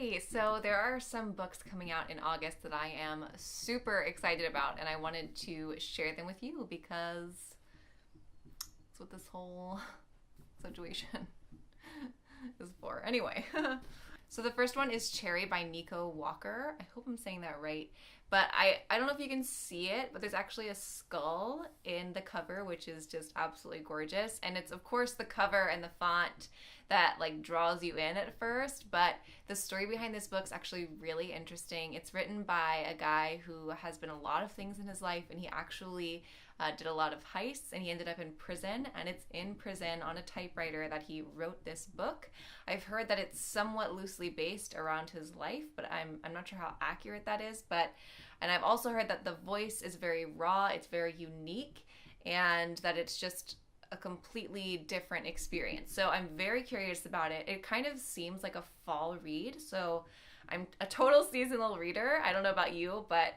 Hi! So there are some books coming out in August that I am super excited about, and I wanted to share them with you because that's what this whole situation is for. Anyway, so the first one is Cherry by Nico Walker. I hope I'm saying that right. But I don't know if you can see it, but there's actually a skull in the cover, which is just absolutely gorgeous. And it's, of course, the cover and the font that like draws you in at first, but the story behind this book's actually really interesting. It's written by a guy who has been a lot of things in his life, and he actually did a lot of heists, and he ended up in prison, and it's in prison on a typewriter that he wrote this book. I've heard that it's somewhat loosely based around his life, but I'm not sure how accurate that is, and I've also heard that the voice is very raw, it's very unique, and that it's just a completely different experience. So I'm very curious about it. It kind of seems like a fall read, so I'm a total seasonal reader. I don't know about you, but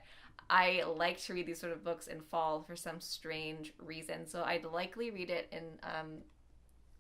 I like to read these sort of books in fall for some strange reason. So I'd likely read it in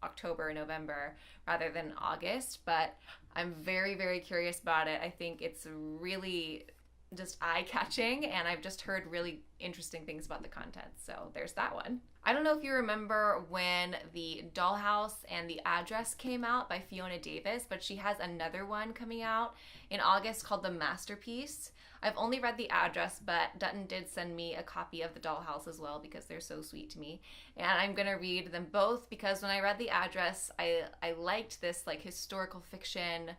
October or November rather than August, but I'm very, very curious about it. I think it's really just eye-catching, and I've just heard really interesting things about the content, so there's that one. I don't know if you remember when the Dollhouse and the Address came out by Fiona Davis, but she has another one coming out in August called The Masterpiece. I've only read The Address, but Dutton did send me a copy of the Dollhouse as well because they're so sweet to me, and I'm gonna read them both because when I read The Address, I liked this like historical fiction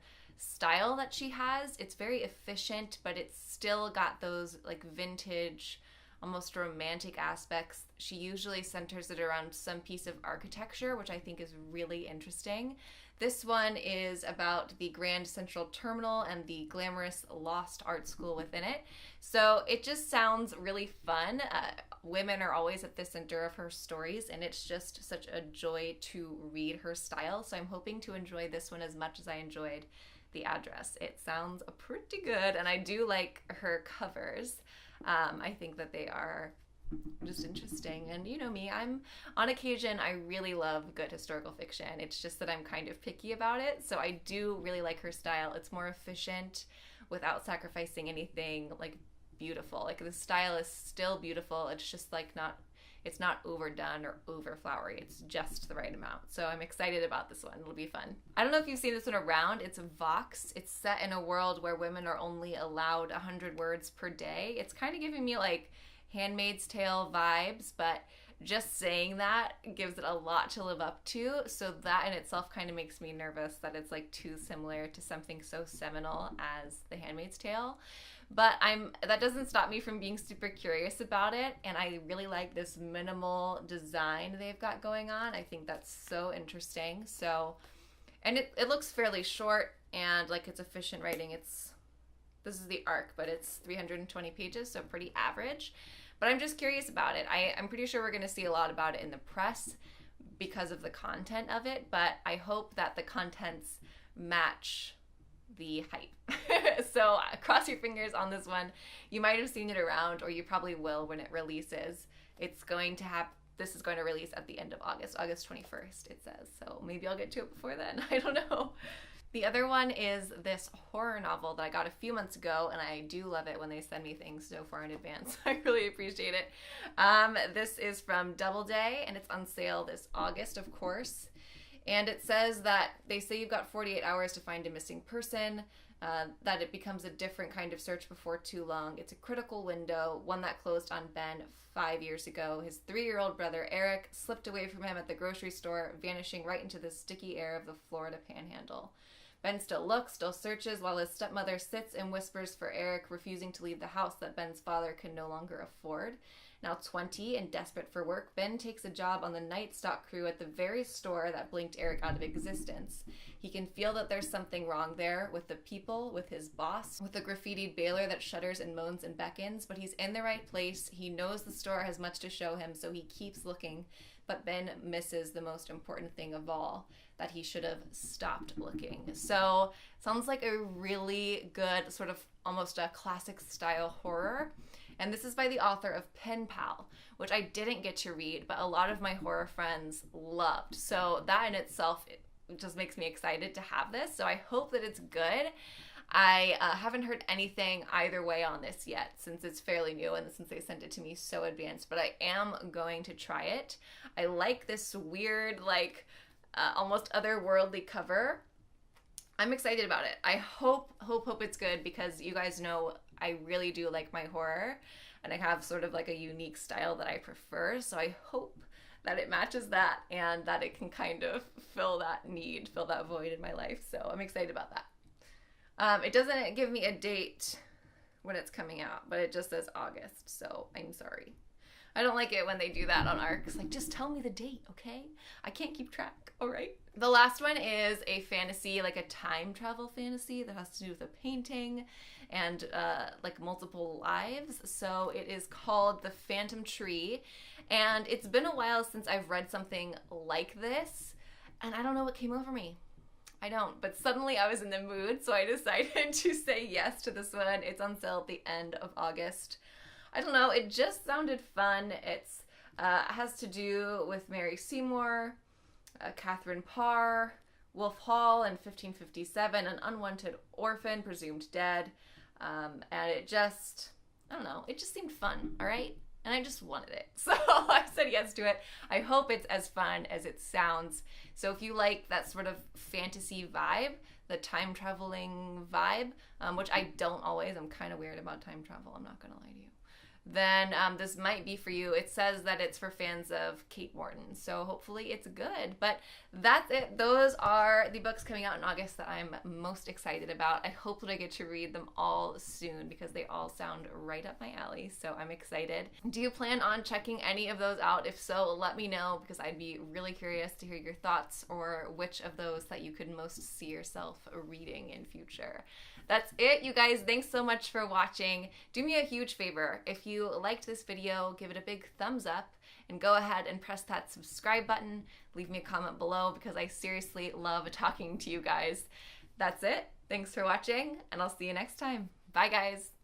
style that she has. It's very efficient, but it's still got those like vintage, almost romantic aspects. She usually centers it around some piece of architecture, which I think is really interesting. This one is about the Grand Central Terminal and the glamorous Lost Art School within it. So it just sounds really fun. Women are always at the center of her stories, and it's just such a joy to read her style. So I'm hoping to enjoy this one as much as I enjoyed The Address. It sounds pretty good, and I do like her covers. I think that they are just interesting, and you know me, I'm on occasion I really love good historical fiction. It's just that I'm kind of picky about it, so I do really like her style. It's more efficient without sacrificing anything like beautiful. Like the style is still beautiful, it's just like it's not overdone or over flowery. It's just the right amount. So I'm excited about this one. It'll be fun. I don't know if you've seen this one around. It's Vox. It's set in a world where women are only allowed 100 words per day. It's kind of giving me like Handmaid's Tale vibes, but just saying that gives it a lot to live up to. So that in itself kind of makes me nervous that it's like too similar to something so seminal as The Handmaid's Tale. But that doesn't stop me from being super curious about it, and I really like this minimal design they've got going on. I think that's so interesting. So, and it looks fairly short, and like it's efficient writing. This is the arc, but it's 320 pages, so pretty average. But I'm just curious about it. I'm pretty sure we're going to see a lot about it in the press because of the content of it, but I hope that the contents match the hype. So cross your fingers on this one. You might have seen it around, or you probably will when it releases. This is going to release at the end of August 21st, it says. So maybe I'll get to it before then. I don't know. The other one is this horror novel that I got a few months ago, and I do love it when they send me things so far in advance. I really appreciate it. This is from Doubleday, and it's on sale this August, of course. And it says that they say you've got 48 hours to find a missing person, that it becomes a different kind of search before too long. It's a critical window, one that closed on Ben 5 years ago. His 3-year-old brother Eric slipped away from him at the grocery store, vanishing right into the sticky air of the Florida Panhandle. Ben still looks, still searches, while his stepmother sits and whispers for Eric, refusing to leave the house that Ben's father can no longer afford. Now 20 and desperate for work, Ben takes a job on the night stock crew at the very store that blinked Eric out of existence. He can feel that there's something wrong there, with the people, with his boss, with the graffitied baler that shudders and moans and beckons, but he's in the right place. He knows the store has much to show him, so he keeps looking. But Ben misses the most important thing of all, that he should have stopped looking. So, sounds like a really good, sort of almost a classic style horror. And this is by the author of Pen Pal, which I didn't get to read, but a lot of my horror friends loved. So that in itself, it just makes me excited to have this. So I hope that it's good. I haven't heard anything either way on this yet, since it's fairly new and since they sent it to me so advanced, but I am going to try it. I like this weird, like, almost otherworldly cover. I'm excited about it. I hope it's good, because you guys know I really do like my horror, and I have sort of like a unique style that I prefer, so I hope that it matches that and that it can kind of fill that need, fill that void in my life. So I'm excited about that. It doesn't give me a date when it's coming out, but it just says August, so I'm sorry. I don't like it when they do that on ARCs. Like, just tell me the date, okay? I can't keep track, all right? The last one is a fantasy, like a time travel fantasy that has to do with a painting and like multiple lives. So it is called The Phantom Tree, and it's been a while since I've read something like this, and I don't know what came over me. I don't, but suddenly I was in the mood, so I decided to say yes to this one. It's on sale at the end of August. I don't know, it just sounded fun. It's has to do with Mary Seymour, Catherine Parr, Wolf Hall in 1557, an unwanted orphan presumed dead, and it just, I don't know, it just seemed fun, all right? And I just wanted it. So I said yes to it. I hope it's as fun as it sounds. So if you like that sort of fantasy vibe, the time traveling vibe, which I don't always, I'm kind of weird about time travel, I'm not going to lie to you, then this might be for you. It says that it's for fans of Kate Morton, so hopefully it's good. But that's it. Those are the books coming out in August that I'm most excited about. I hope that I get to read them all soon, because they all sound right up my alley, so I'm excited. Do you plan on checking any of those out? If so, let me know, because I'd be really curious to hear your thoughts, or which of those that you could most see yourself reading in future. That's it, you guys. Thanks so much for watching. Do me a huge favor. If you liked this video, give it a big thumbs up, and go ahead and press that subscribe button. Leave me a comment below, because I seriously love talking to you guys. That's it. Thanks for watching, and I'll see you next time. Bye, guys.